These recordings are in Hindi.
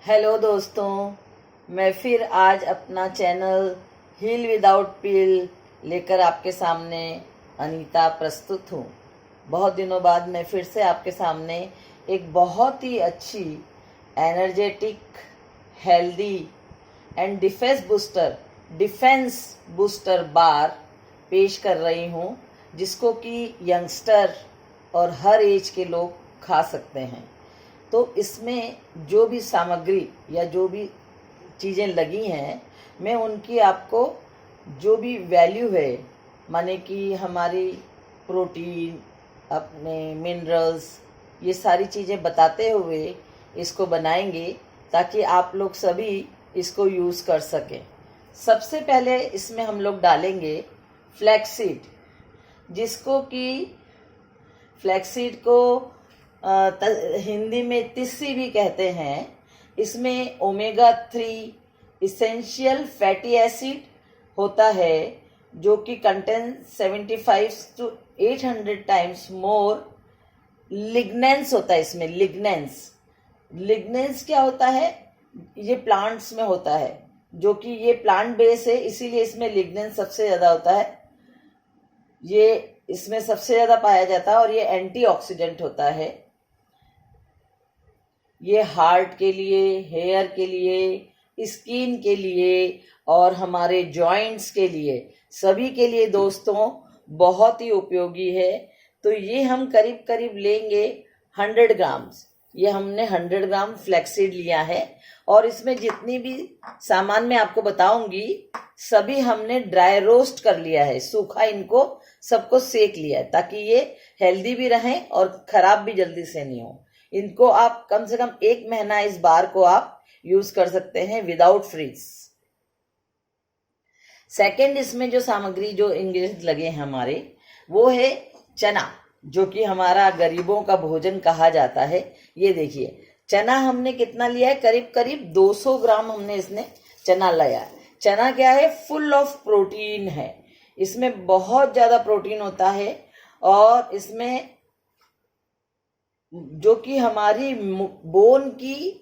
हेलो दोस्तों, मैं फिर आज अपना चैनल हील विदाउट पील लेकर आपके सामने अनीता प्रस्तुत हूँ। बहुत दिनों बाद मैं फिर से आपके सामने एक बहुत ही अच्छी energetic, healthy and defence booster bar पेश कर रही हूँ, जिसको कि यंगस्टर और हर एज के लोग खा सकते हैं। तो इसमें जो भी सामग्री या जो भी चीज़ें लगी हैं, मैं उनकी आपको जो भी वैल्यू है, माने कि हमारी प्रोटीन, अपने मिनरल्स, ये सारी चीज़ें बताते हुए इसको बनाएंगे ताकि आप लोग सभी इसको यूज़ कर सकें। सबसे पहले इसमें हम लोग डालेंगे फ्लैक्सीड, जिसको कि फ्लैक्सीड को हिंदी में तिस्सी भी कहते हैं। इसमें ओमेगा 3 इसेंशियल फैटी एसिड होता है, जो कि कंटेन 75 to 800 टाइम्स मोर लिग्नेंस होता है। इसमें लिग्नेंस क्या होता है? ये प्लांट्स में होता है, जो कि ये प्लांट बेस है, इसीलिए इसमें लिग्नेंस सबसे ज़्यादा होता है। ये इसमें सबसे ज़्यादा पाया जाता है और ये एंटीऑक्सीडेंट होता है। ये हार्ट के लिए, हेयर के लिए, स्किन के लिए और हमारे जॉइंट्स के लिए, सभी के लिए दोस्तों बहुत ही उपयोगी है। तो ये हम करीब करीब लेंगे 100 ग्राम्स। ये हमने 100 ग्राम फ्लैक्सीड लिया है और इसमें जितनी भी सामान मैं आपको बताऊंगी सभी हमने ड्राई रोस्ट कर लिया है, सूखा इनको सबको सेक लिया है, ताकि ये हेल्दी भी रहें और खराब भी जल्दी से नहीं हो। इनको आप कम से कम 1 महीना इस बार को आप यूज कर सकते हैं विदाउट फ्रीज। सेकेंड, इसमें जो सामग्री, जो इंग्रेडिएंट लगे हैं हमारे, वो है चना, जो कि हमारा गरीबों का भोजन कहा जाता है। ये देखिए, चना हमने कितना लिया है? करीब करीब 200 ग्राम हमने इसने चना लिया है। चना क्या है? फुल ऑफ प्रोटीन है। इसमें बहुत ज्यादा प्रोटीन होता है और इसमें जो कि हमारी बोन की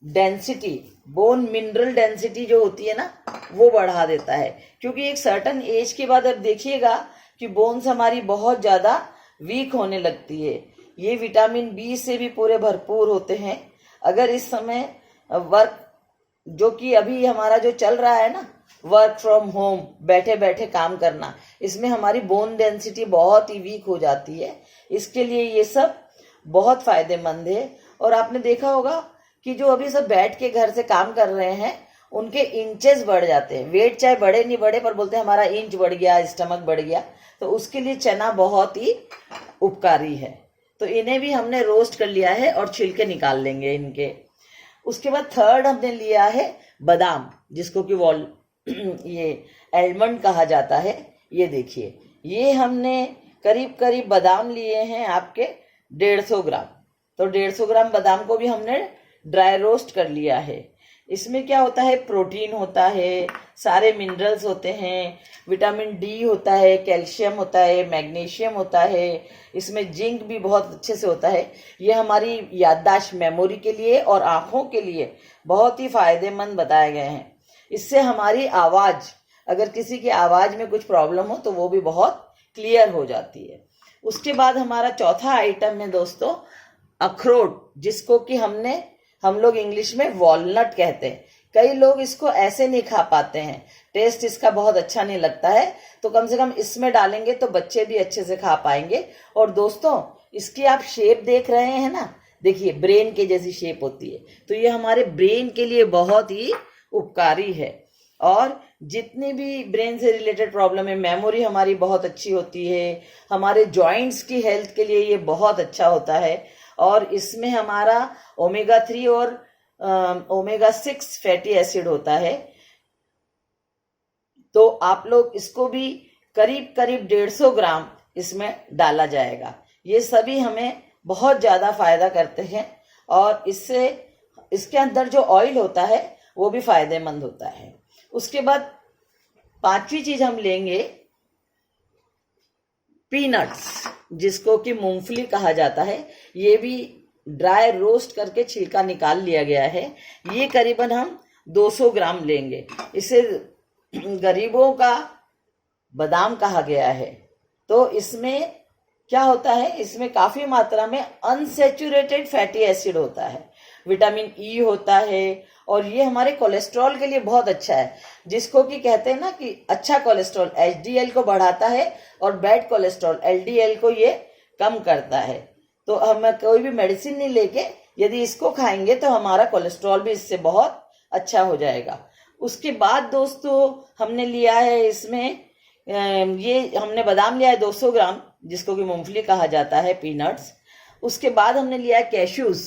डेंसिटी, बोन मिनरल डेंसिटी जो होती है ना, वो बढ़ा देता है। क्योंकि एक सर्टन एज के बाद अब देखिएगा कि बोन्स हमारी बहुत ज्यादा वीक होने लगती है। ये विटामिन बी से भी पूरे भरपूर होते हैं। अगर इस समय वर्क, जो कि अभी हमारा जो चल रहा है ना, वर्क फ्रॉम होम, बैठे बैठे काम करना, इसमें हमारी बोन डेंसिटी बहुत ही वीक हो जाती है। इसके लिए ये सब बहुत फायदेमंद है। और आपने देखा होगा कि जो अभी सब बैठ के घर से काम कर रहे हैं, उनके इंचेस बढ़ जाते हैं। वेट चाहे बढ़े नहीं बढ़े, पर बोलते हैं हमारा इंच बढ़ गया, स्टमक बढ़ गया। तो उसके लिए चना बहुत ही उपकारी है। तो इन्हें भी हमने रोस्ट कर लिया है और छिलके निकाल लेंगे इनके। उसके बाद थर्ड हमने लिया है बादाम, जिसको कि ये एलमंड कहा जाता है। ये देखिए, ये हमने करीब करीब बादाम लिए हैं आपके 150 ग्राम। तो 150 ग्राम बादाम को भी हमने ड्राई रोस्ट कर लिया है। इसमें क्या होता है? प्रोटीन होता है, सारे मिनरल्स होते हैं, विटामिन डी होता है, कैल्शियम होता है, मैग्नीशियम होता है, इसमें जिंक भी बहुत अच्छे से होता है। ये हमारी याददाश्त, मेमोरी के लिए और आंखों के लिए बहुत ही फायदेमंद बताए गए हैं। इससे हमारी आवाज, अगर किसी की आवाज में कुछ प्रॉब्लम हो तो वो भी बहुत क्लियर हो जाती है। उसके बाद हमारा चौथा आइटम है दोस्तों अखरोट, जिसको कि हम लोग इंग्लिश में वॉलनट कहते हैं। कई लोग इसको ऐसे नहीं खा पाते हैं, टेस्ट इसका बहुत अच्छा नहीं लगता है। तो कम से कम इसमें डालेंगे तो बच्चे भी अच्छे से खा पाएंगे। और दोस्तों, इसकी आप शेप देख रहे हैं ना, देखिए ब्रेन के जैसी शेप होती है। तो ये हमारे ब्रेन के लिए बहुत ही उपकारी है। और जितनी भी ब्रेन से रिलेटेड प्रॉब्लम है, मेमोरी हमारी बहुत अच्छी होती है, हमारे जॉइंट्स की हेल्थ के लिए ये बहुत अच्छा होता है। और इसमें हमारा ओमेगा 3 और ओमेगा 6 फैटी एसिड होता है। तो आप लोग इसको भी करीब करीब 150 ग्राम इसमें डाला जाएगा। ये सभी हमें बहुत ज्यादा फायदा करते हैं और इससे, इसके अंदर जो ऑयल होता है वो भी फायदेमंद होता है। उसके बाद पांचवी चीज हम लेंगे पीनट्स, जिसको कि मूंगफली कहा जाता है। ये भी ड्राई रोस्ट करके छिलका निकाल लिया गया है। ये करीबन हम 200 ग्राम लेंगे। इसे गरीबों का बादाम कहा गया है। तो इसमें क्या होता है, इसमें काफी मात्रा में अनसैचुरेटेड फैटी एसिड होता है, विटामिन ई होता है, और ये हमारे कोलेस्ट्रॉल के लिए बहुत अच्छा है, जिसको कि कहते हैं ना कि अच्छा कोलेस्ट्रॉल एचडीएल को बढ़ाता है और बैड कोलेस्ट्रॉल एलडीएल को ये कम करता है। तो हम कोई भी मेडिसिन नहीं लेके यदि इसको खाएंगे तो हमारा कोलेस्ट्रॉल भी इससे बहुत अच्छा हो जाएगा। उसके बाद दोस्तों हमने लिया है इसमें ये हमने बादाम लिया है 200 ग्राम, जिसको कि मूंगफली कहा जाता है, पीनट्स। उसके बाद हमने लिया है कैश्यूज,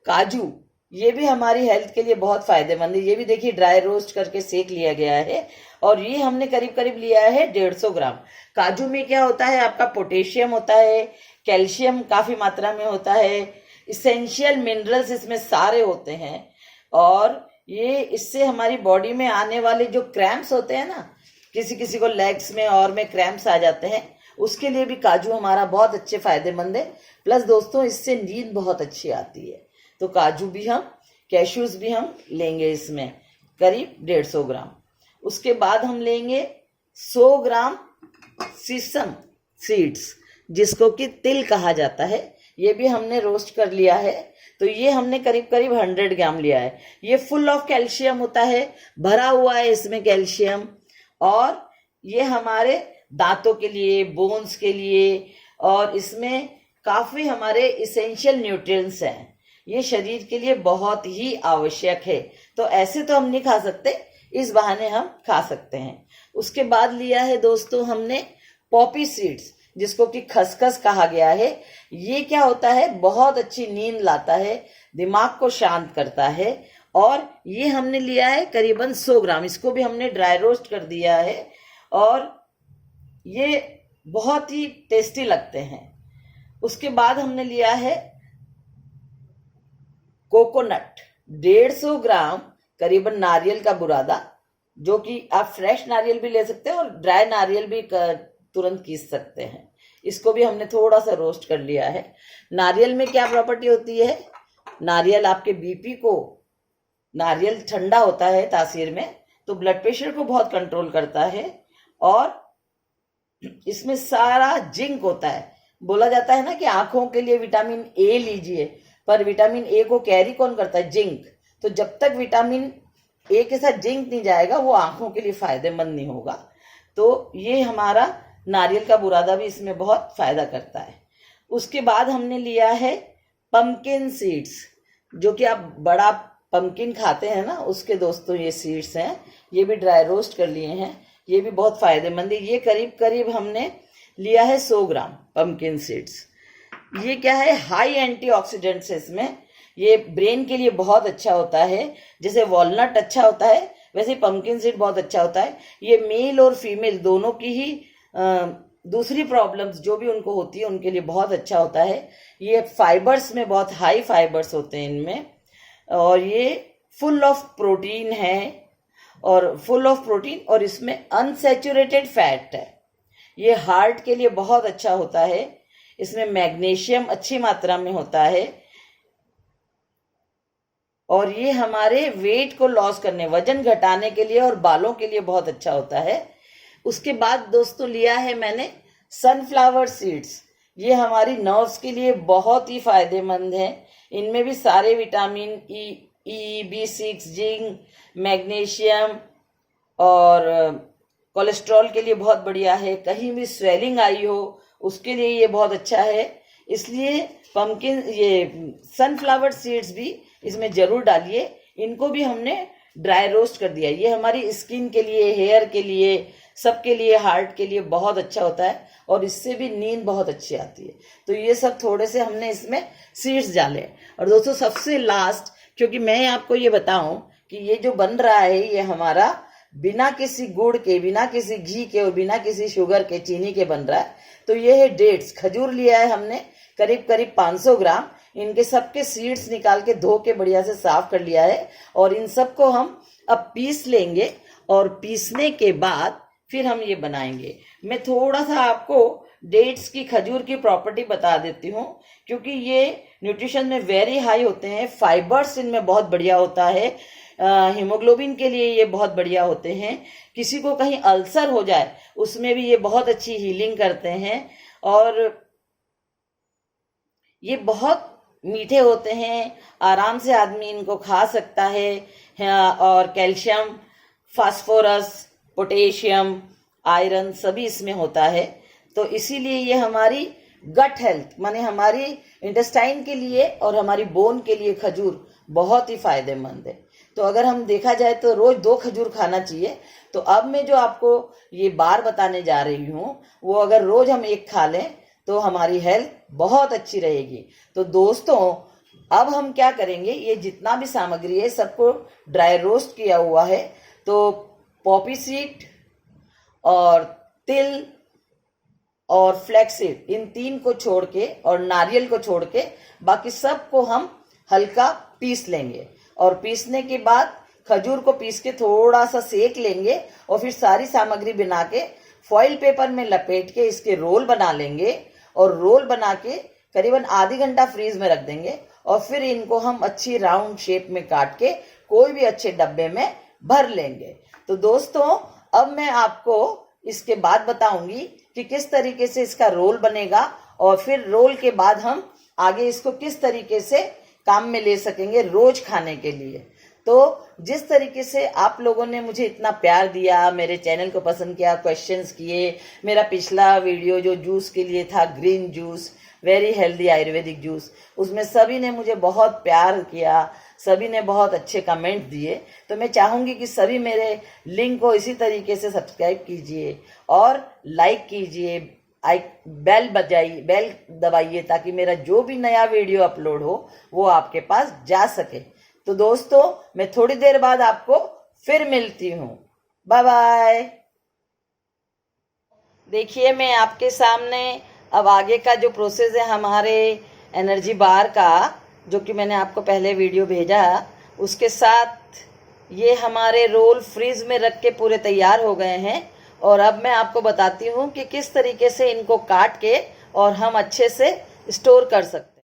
काजू। ये भी हमारी हेल्थ के लिए बहुत फायदेमंद है। ये भी देखिए ड्राई रोस्ट करके सेक लिया गया है, और ये हमने करीब करीब लिया है 150 ग्राम। काजू में क्या होता है, आपका पोटेशियम होता है, कैल्शियम काफी मात्रा में होता है, इसेंशियल मिनरल्स इसमें सारे होते हैं, और ये इससे हमारी बॉडी में आने वाले जो क्रैम्प्स होते हैं ना, किसी किसी को लेग्स में और में क्रैम्प्स आ जाते हैं, उसके लिए भी काजू हमारा बहुत अच्छे फायदेमंद है। प्लस दोस्तों इससे नींद बहुत अच्छी आती है। तो काजू भी हम, कैश्यूज भी हम लेंगे इसमें करीब 150 ग्राम। उसके बाद हम लेंगे 100 ग्राम सीसम सीड्स, जिसको कि तिल कहा जाता है। ये भी हमने रोस्ट कर लिया है। तो ये हमने करीब करीब 100 ग्राम लिया है। ये फुल ऑफ कैल्शियम होता है, भरा हुआ है इसमें कैल्शियम, और ये हमारे दांतों के लिए, बोन्स के लिए, और इसमें काफी हमारे इसेंशियल न्यूट्रिएंट्स हैं। ये शरीर के लिए बहुत ही आवश्यक है। तो ऐसे तो हम नहीं खा सकते, इस बहाने हम खा सकते हैं। उसके बाद लिया है दोस्तों हमने पॉपी सीड्स, जिसको कि खसखस कहा गया है। ये क्या होता है, बहुत अच्छी नींद लाता है, दिमाग को शांत करता है, और ये हमने लिया है करीबन 100 ग्राम। इसको भी हमने ड्राई रोस्ट कर दिया है, और ये बहुत ही टेस्टी लगते हैं। उसके बाद हमने लिया है कोकोनट, 150 ग्राम करीबन नारियल का बुरादा, जो कि आप फ्रेश नारियल भी ले सकते हैं और ड्राई नारियल भी तुरंत पीस सकते हैं। इसको भी हमने थोड़ा सा रोस्ट कर लिया है। नारियल में क्या प्रॉपर्टी होती है, नारियल आपके बीपी को, नारियल ठंडा होता है तासीर में, तो ब्लड प्रेशर को बहुत कंट्रोल करता है, और इसमें सारा जिंक होता है। बोला जाता है ना कि आंखों के लिए विटामिन ए लीजिए, पर विटामिन ए को कैरी कौन करता है, जिंक। तो जब तक विटामिन ए के साथ जिंक नहीं जाएगा वो आंखों के लिए फायदेमंद नहीं होगा। तो ये हमारा नारियल का बुरादा भी इसमें बहुत फायदा करता है। उसके बाद हमने लिया है पम्पकिन सीड्स, जो कि आप बड़ा पम्पकिन खाते हैं ना, उसके दोस्तों ये सीड्स हैं। ये भी ड्राई रोस्ट कर लिए हैं, ये भी बहुत फायदेमंद है। ये करीब करीब हमने लिया है 100 ग्राम पम्पकिन सीड्स। ये क्या है, हाई एंटीऑक्सीडेंट्स है इसमें। ये ब्रेन के लिए बहुत अच्छा होता है, जैसे वॉलनट अच्छा होता है वैसे पम्पकिन सीड बहुत अच्छा होता है। ये मेल और फीमेल दोनों की ही दूसरी प्रॉब्लम्स जो भी उनको होती है उनके लिए बहुत अच्छा होता है। ये फाइबर्स में बहुत हाई फाइबर्स होते हैं इनमें, और ये फुल ऑफ प्रोटीन है, और इसमें अनसैचुरेटेड फैट है। ये हार्ट के लिए बहुत अच्छा होता है। इसमें मैग्नीशियम अच्छी मात्रा में होता है, और ये हमारे वेट को लॉस करने, वजन घटाने के लिए और बालों के लिए बहुत अच्छा होता है। उसके बाद दोस्तों लिया है मैंने सनफ्लावर सीड्स। ये हमारी नर्व्स के लिए बहुत ही फायदेमंद है। इनमें भी सारे vitamin E, B6, zinc, magnesium, और कोलेस्ट्रॉल के लिए बहुत बढ़िया है। कहीं भी स्वेलिंग आई हो उसके लिए ये बहुत अच्छा है। इसलिए पम्पकिन, ये सनफ्लावर सीड्स भी इसमें जरूर डालिए। इनको भी हमने ड्राई रोस्ट कर दिया। ये हमारी स्किन के लिए, हेयर के लिए, सबके लिए, हार्ट के लिए बहुत अच्छा होता है, और इससे भी नींद बहुत अच्छी आती है। तो ये सब थोड़े से हमने इसमें सीड्स डाले। और दोस्तों सबसे लास्ट, क्योंकि मैं आपको ये बताऊं कि ये जो बन रहा है ये हमारा बिना किसी गुड़ के, बिना किसी घी के और बिना किसी शुगर के, चीनी के बन रहा है। तो ये है डेट्स, खजूर लिया है हमने करीब करीब 500 ग्राम। इनके सबके सीड्स निकाल के धो के बढ़िया से साफ कर लिया है, और इन सबको हम अब पीस लेंगे, और पीसने के बाद फिर हम ये बनाएंगे। मैं थोड़ा सा आपको डेट्स की, खजूर की प्रॉपर्टी बता देती हूँ, क्योंकि ये न्यूट्रिशन में वेरी हाई होते हैं। फाइबर्स इनमें बहुत बढ़िया होता है, हीमोग्लोबिन के लिए ये बहुत बढ़िया होते हैं। किसी को कहीं अल्सर हो जाए उसमें भी ये बहुत अच्छी हीलिंग करते हैं। और ये बहुत मीठे होते हैं, आराम से आदमी इनको खा सकता है। और कैल्शियम, फास्फोरस, पोटेशियम, आयरन सभी इसमें होता है। तो इसीलिए ये हमारी गट हेल्थ माने हमारी इंटेस्टाइन के लिए और हमारी बोन के लिए खजूर बहुत ही फायदेमंद है। तो अगर हम देखा जाए तो रोज 2 खजूर खाना चाहिए। तो अब मैं जो आपको ये बार बताने जा रही हूँ वो अगर रोज हम 1 खा लें तो हमारी हेल्थ बहुत अच्छी रहेगी। तो दोस्तों अब हम क्या करेंगे, ये जितना भी सामग्री है सबको ड्राई रोस्ट किया हुआ है। तो पॉपी सीड और तिल और फ्लैक्सीड, इन 3 को छोड़ के और नारियल को छोड़ के बाकी सबको हम हल्का पीस लेंगे। और पीसने के बाद खजूर को पीस के थोड़ा सा सेक लेंगे और फिर सारी सामग्री बना के फॉइल पेपर में लपेट के इसके रोल बना लेंगे। और रोल बना के करीबन आधी घंटा फ्रीज में रख देंगे। और फिर इनको हम अच्छी राउंड शेप में काट के कोई भी अच्छे डब्बे में भर लेंगे। तो दोस्तों अब मैं आपको इसके बाद बताऊंगी कि किस तरीके से इसका रोल बनेगा और फिर रोल के बाद हम आगे इसको किस तरीके से काम में ले सकेंगे रोज खाने के लिए। तो जिस तरीके से आप लोगों ने मुझे इतना प्यार दिया, मेरे चैनल को पसंद किया, क्वेश्चंस किए, मेरा पिछला वीडियो जो जूस के लिए था, green juice, very healthy Ayurvedic juice, उसमें सभी ने मुझे बहुत प्यार किया, सभी ने बहुत अच्छे कमेंट दिए। तो मैं चाहूंगी कि सभी मेरे लिंक को इसी तरीके से सब्सक्राइब कीजिए और लाइक कीजिए, बेल दबाइए ताकि मेरा जो भी नया वीडियो अपलोड हो वो आपके पास जा सके। तो दोस्तों मैं थोड़ी देर बाद आपको फिर मिलती हूँ। Bye bye. देखिए मैं आपके सामने अब आगे का जो प्रोसेस है हमारे एनर्जी बार का, जो कि मैंने आपको पहले वीडियो भेजा, उसके साथ ये हमारे रोल फ्रीज में रख के पूरे तैयार हो गए हैं। और अब मैं आपको बताती हूँ कि किस तरीके से इनको काट के और हम अच्छे से स्टोर कर सकते हैं।